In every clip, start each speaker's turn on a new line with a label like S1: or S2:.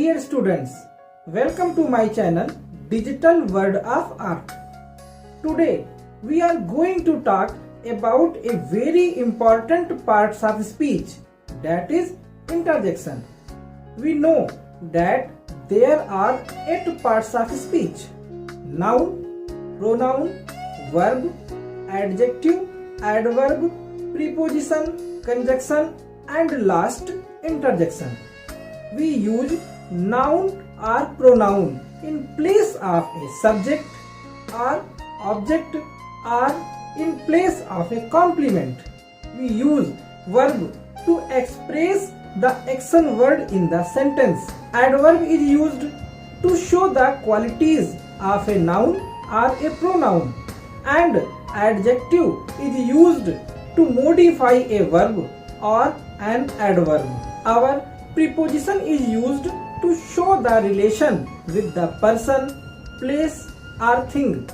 S1: Dear students, welcome to my channel Digital World of Art. Today we are going to talk about a very important part of speech, that is interjection. We know that there are 8 parts of speech: noun, pronoun, verb, adjective, adverb, preposition, conjunction and last interjection. We use noun or pronoun in place of a subject or object or in place of a complement. We use verb to express the action word in the sentence. Adverb is used to show the qualities of a noun or a pronoun, and adjective is used to modify a verb or an adverb. Our preposition is used to show the relation with the person, place or thing,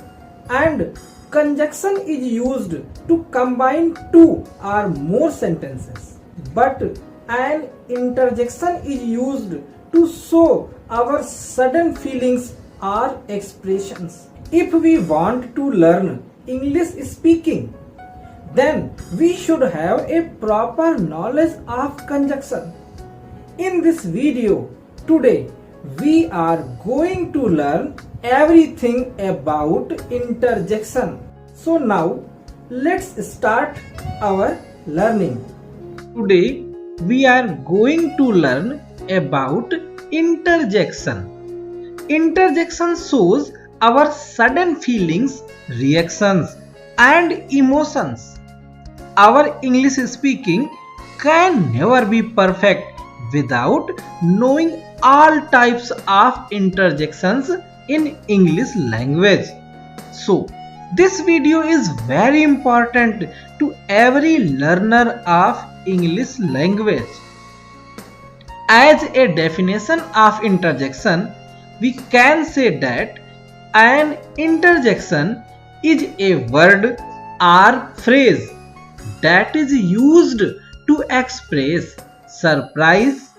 S1: and conjunction is used to combine 2 or more sentences. But an interjection is used to show our sudden feelings or expressions. If we want to learn English speaking, then we should have a proper knowledge of conjunction. In this video today, we are going to learn everything about interjection. So now let's start our learning. Today we are going to learn about interjection. Interjection shows our sudden feelings, reactions and emotions. Our English speaking can never be perfect without knowing all types of interjections in English language. So, this video is very important to every learner of English language. As a definition of interjection, we can say that an interjection is a word or phrase that is used to express surprise,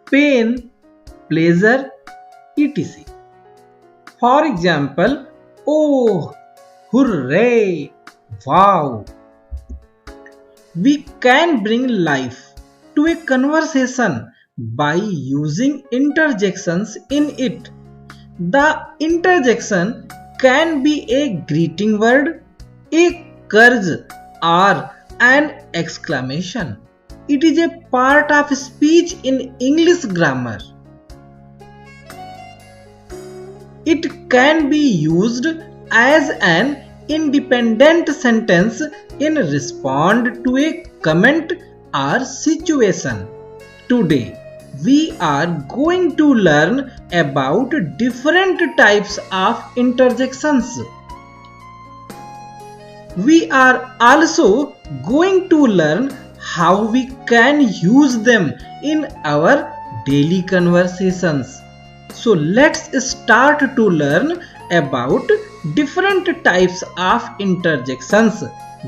S1: pain, pleasure, etc. For example, oh, hooray, wow. We can bring life to a conversation by using interjections in it. The interjection can be a greeting word, a curse, or an exclamation. It is a part of speech in English grammar. It can be used as an independent sentence in response to a comment or situation. Today, we are going to learn about different types of interjections. We are also going to learn how we can use them in our daily conversations. So let's start to learn about different types of interjections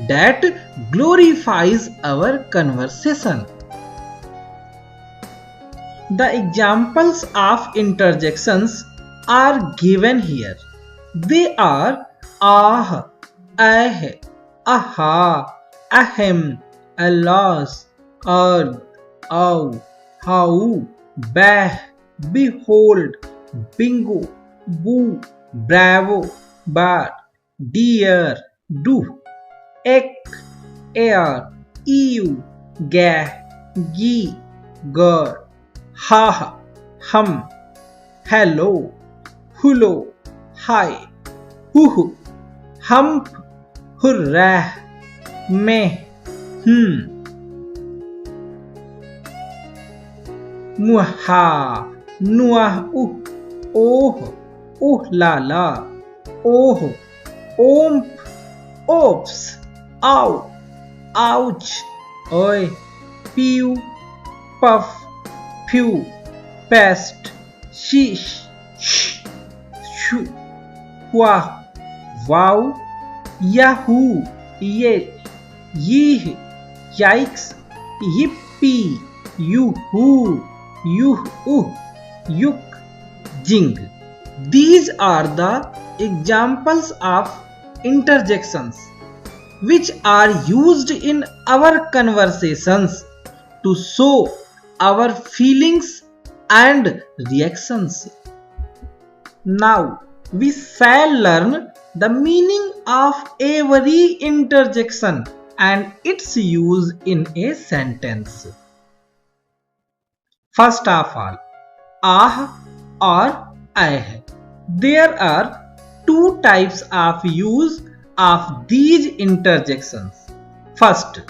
S1: that glorifies our conversation. The examples of interjections are given here. They are ah, aha, ahem, alas, arg, ow, how, bah, behold, bingo, boo, bravo, but, dear, do, ek, air, ew, gah, gee, god, ha, hum, hello, hullo, hi, hoo, hump, hurrah, meh, muha, nuah, oh la la, oh, omp, oops, ow, ouch, oi, pew, puff, pew, pest, sheesh, shh, shoo, wah, wow, yahoo, yet, yee, yikes, yippee, yoo-hoo, yoo-hoo, yuk, jing. These are the examples of interjections which are used in our conversations to show our feelings and reactions. Now we shall learn the meaning of every interjection and its use in a sentence. First of all, ah or ah. There are two types of use of these interjections. First,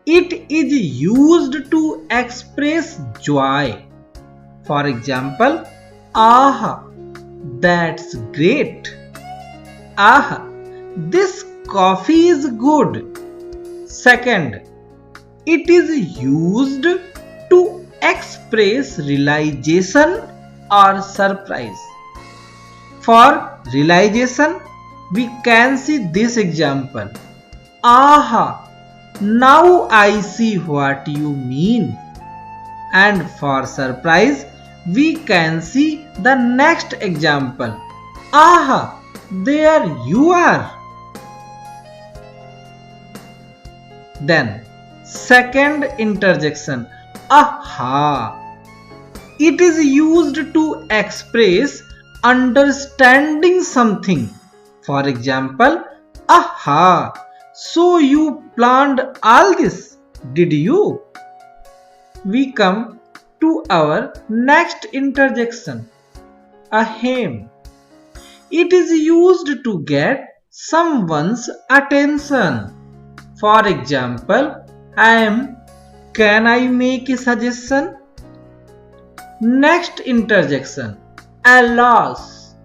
S1: it is used to express joy. For example, ah, that's great. Ah, this coffee is good. Second, it is used to express realization or surprise. For realization, we can see this example. Aha! Now I see what you mean. And for surprise, we can see the next example. Aha! There you are. Then, second interjection. Aha! It is used to express understanding something. For example, aha! So you planned all this, did you? We come to our next interjection. Ahem. It is used to get someone's attention. For example, can I make a suggestion? Next interjection. Alas.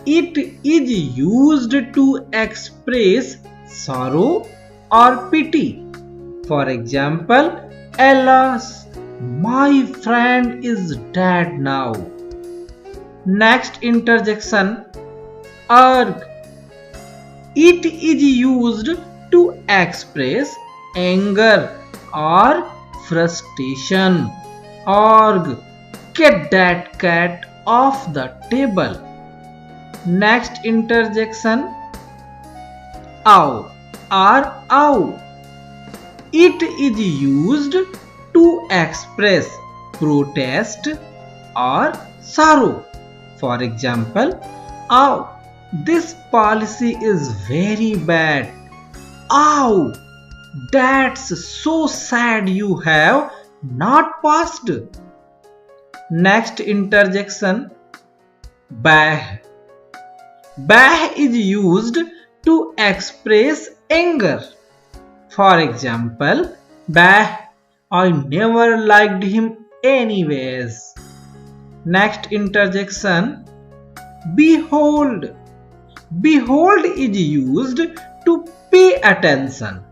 S1: It is used to express sorrow or pity. For example, alas, my friend is dead now. Next interjection. Arg. It is used to express anger or frustration. Arg. Get that cat off the table. Next interjection. Ow or ow. It is used to express protest or sorrow. For example, ow, this policy is very bad. Ow, that's so sad you have not passed. Next interjection. Bah. Bah is used to express anger. For example, bah, I never liked him anyways. Next interjection. Behold. Behold is used to pay attention.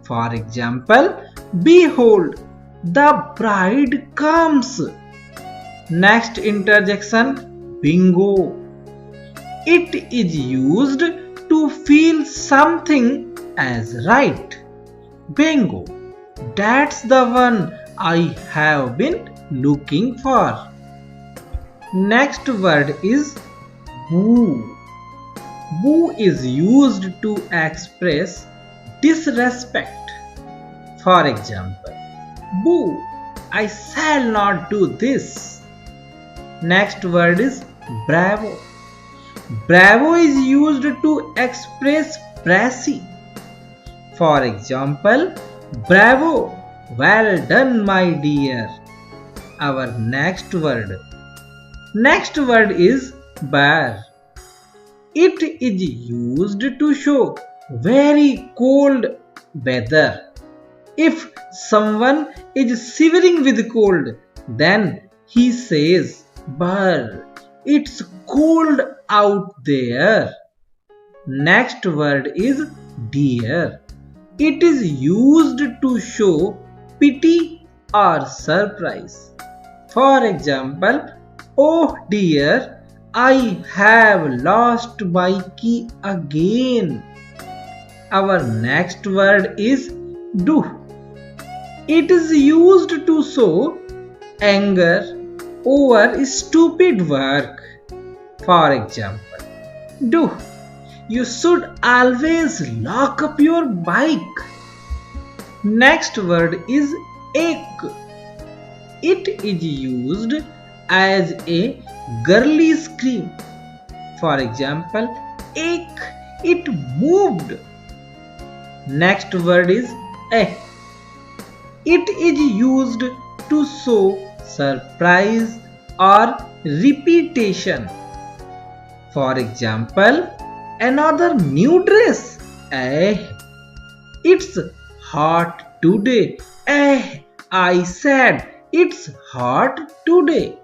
S1: For example, behold, the bride comes. Next interjection. Bingo. It is used to feel something as right. Bingo. That's the one I have been looking for. Next word is boo. Boo is used to express disrespect. For example, boo, I shall not do this. Next word is bravo. Bravo is used to express praise. For example, bravo, well done my dear. Our next word. Next word is bear. It is used to show very cold weather. If someone is shivering with cold, then he says, "Brr, it's cold out there." Next word is dear. It is used to show pity or surprise. For example, oh dear, I have lost my key again. Our next word is do. It is used to show anger, over stupid work. For example, do. You should always lock up your bike. Next word is ek. It is used as a girly scream. For example, ek, it moved. Next word is eh. It is used to show surprise or repetition. For example, another new dress. Eh, it's hot today. Eh, I said it's hot today.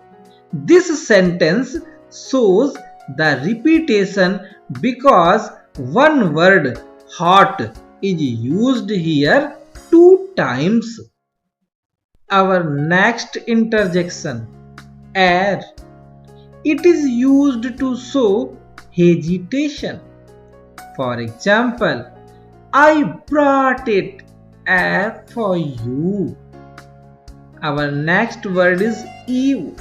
S1: This sentence shows the repetition because one word hot is used here 2 times. Our next interjection, air. It is used to show hesitation. For example, I brought it air for you. Our next word is ew.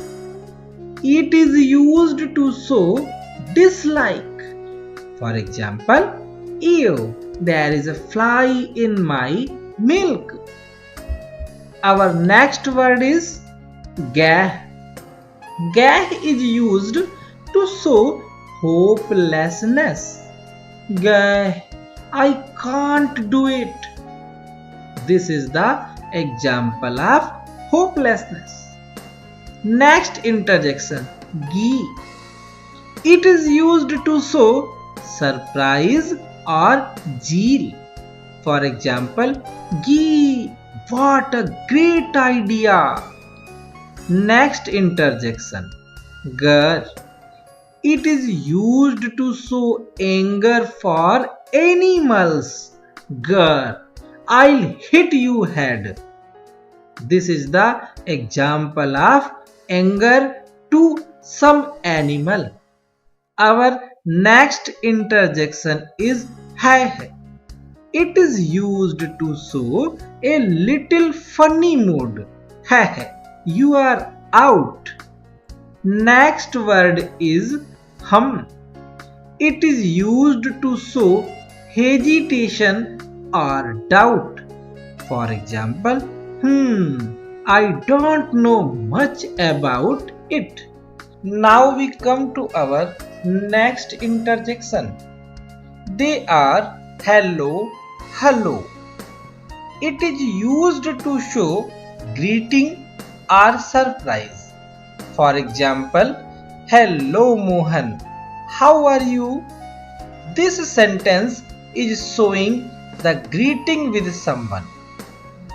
S1: It is used to show dislike. For example, ew, there is a fly in my milk. Our next word is gah. Gah is used to show hopelessness. Gah, I can't do it. This is the example of hopelessness. Next interjection, gee. It is used to show surprise or zeal. For example, gee, what a great idea! Next interjection, gar. It is used to show anger for animals. Gar, I'll hit you head. This is the example of anger to some animal. Our next interjection is hai. It is used to show a little funny mood. Hai, you are out. Next word is hum. It is used to show hesitation or doubt. For example, I don't know much about it. Now we come to our next interjection. They are hello, hello. It is used to show greeting or surprise. For example, hello Mohan, how are you? This sentence is showing the greeting with someone.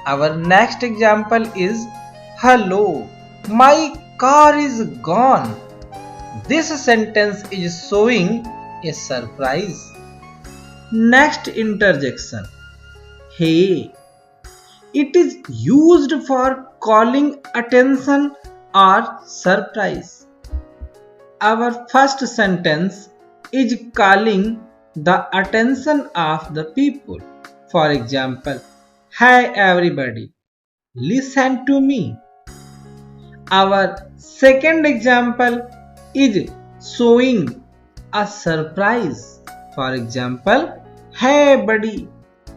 S1: Our next example is hello, my car is gone. This sentence is showing a surprise. Next interjection, hey. It is used for calling attention or surprise. Our first sentence is calling the attention of the people. For example, hi everybody, listen to me. Our second example is showing a surprise. For example, hey buddy,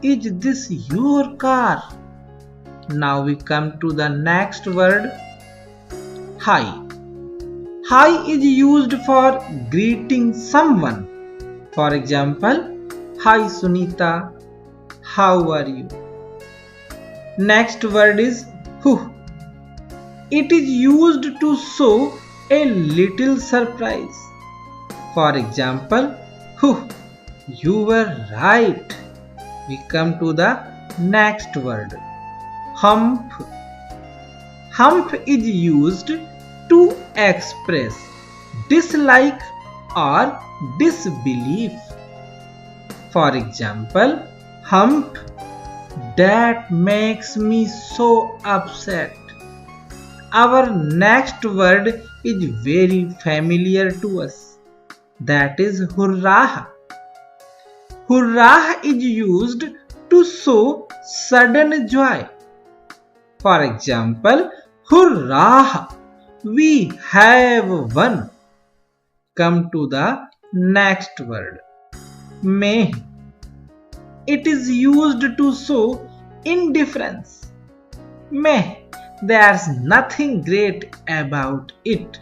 S1: is this your car? Now we come to the next word, hi. Hi is used for greeting someone. For example, hi Sunita, how are you? Next word is hu. It is used to show a little surprise. For example, you were right. We come to the next word, hump. Hump is used to express dislike or disbelief. For example, hump, that makes me so upset. Our next word is very familiar to us. That is hurrah. Hurrah is used to show sudden joy. For example, hurrah! We have one. Come to the next word. May. It is used to show indifference. Meh, there's nothing great about it.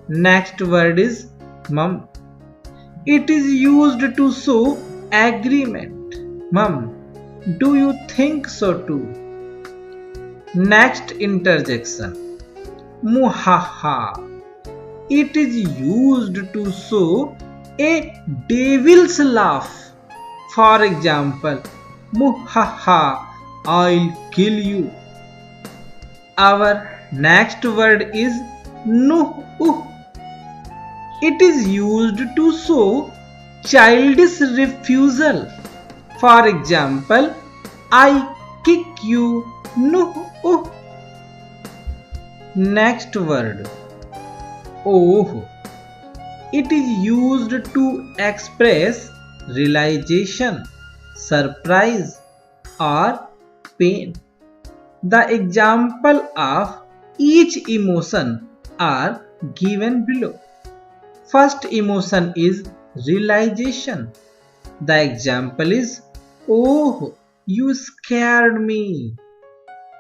S1: Next word is mum. It is used to show agreement. Mum, do you think so too? Next interjection. Muhaha. It is used to show a devil's laugh. For example, Muhaha, I'll kill you. Our next word is nuh-uh. It is used to show childish refusal. For example, I kick you, nuh-uh. Next word, oh. It is used to express realization, surprise, or pain. The example of each emotion are given below. First emotion is realization. The example is, oh, you scared me.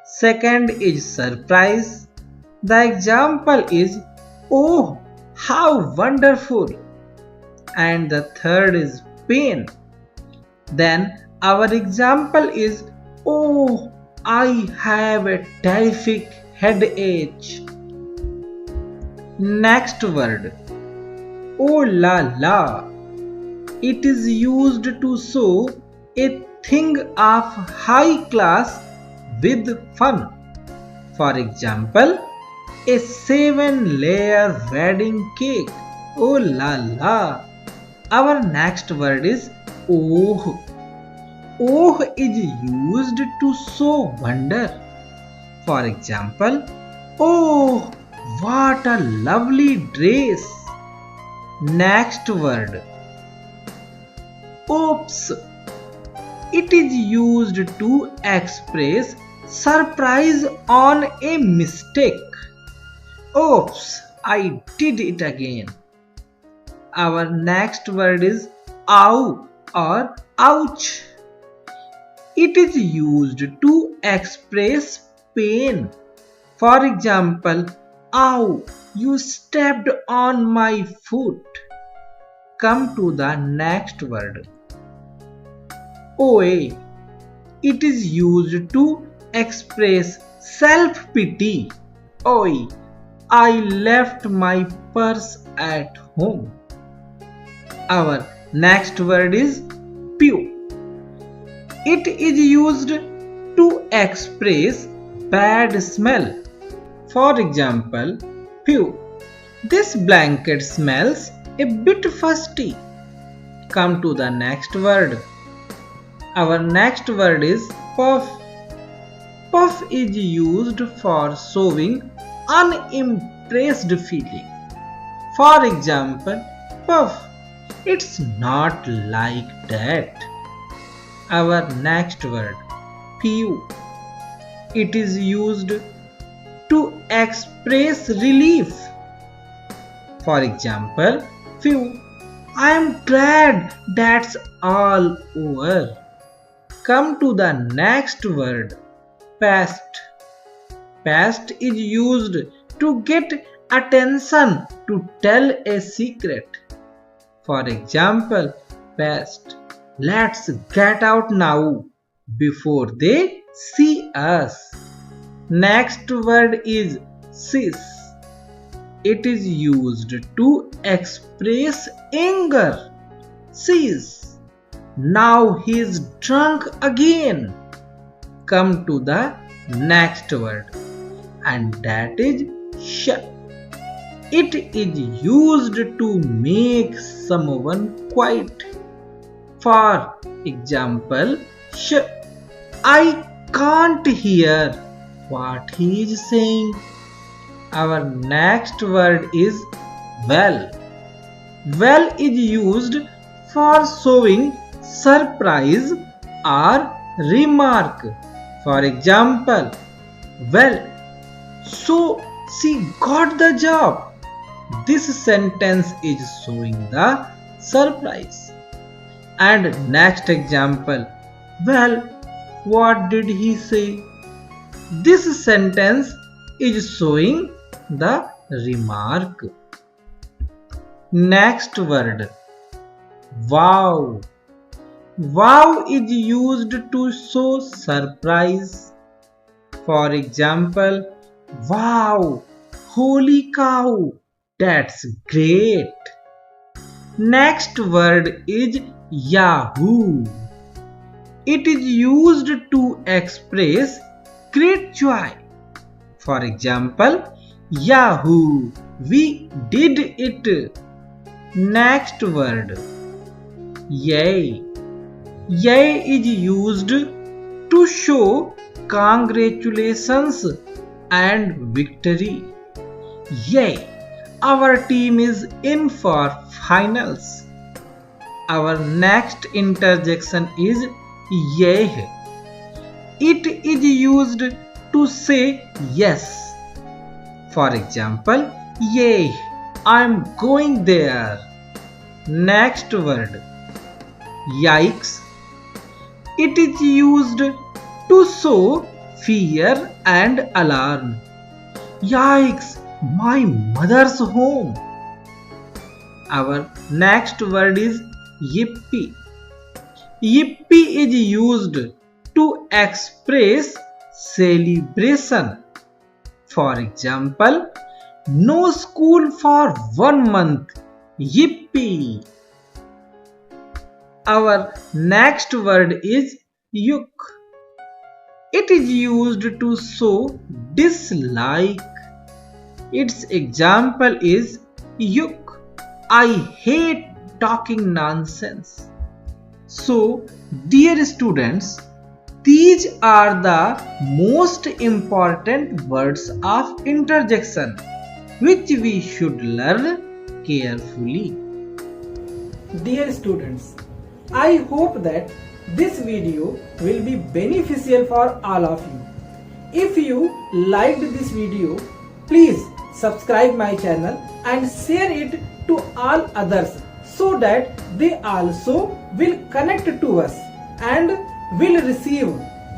S1: Second is surprise. The example is, oh, how wonderful. And the third is pain. Then our example is, oh, I have a terrific headache. Next word, oh la la. It is used to show a thing of high class with fun. For example, a 7-layer wedding cake. Oh la la. Our next word is oh. Oh is used to show wonder. For example, oh, what a lovely dress. Next word, oops. It is used to express surprise on a mistake. Oops, I did it again. Our next word is ow or ouch. It is used to express pain. For example, ow, you stepped on my foot. Come to the next word. OA. It is used to express self-pity. Oi, I left my purse at home. Our next word is pew. It is used to express bad smell. For example, pew, this blanket smells a bit fusty. Come to the next word. Our next word is puff. Puff is used for showing unimpressed feeling. For example, puff, it's not like that. Our next word, pew. It is used to express relief. For example, phew, I am glad that's all over. Come to the next word, past. Past is used to get attention to tell a secret. For example, past, let's get out now before they see us. Next word is sis. It is used to express anger. Sis, now he is drunk again. Come to the next word, and that is sh. It is used to make someone quiet. For example, sh, I can't hear what he is saying. Our next word is well. Well is used for showing surprise or remark. For example, well, so she got the job. This sentence is showing the surprise. And next example. Well, what did he say? This sentence is showing the remark. Next word. Wow. Wow is used to show surprise. For example, wow, holy cow, that's great. Next word is Yahoo. It is used to express great joy. For example, Yahoo, we did it. Next word, Yay. Yay is used to show congratulations and victory. Yay! Our team is in for finals. Our next interjection is yay. It is used to say yes. For example, yay! I'm going there. Next word, yikes. It is used to show fear and alarm. Yikes! My mother's home. Our next word is yippee. Yippee is used to express celebration. For example, no school for 1 month. Yippee! Our next word is yuk. It is used to show dislike. Its example is yuk. I hate talking nonsense. So, dear students, these are the most important words of interjection which we should learn carefully. Dear students, I hope that this video will be beneficial for all of you. If you liked this video, please subscribe my channel and share it to all others so that they also will connect to us and will receive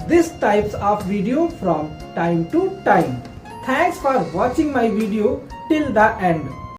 S1: these types of video from time to time. Thanks for watching my video till the end.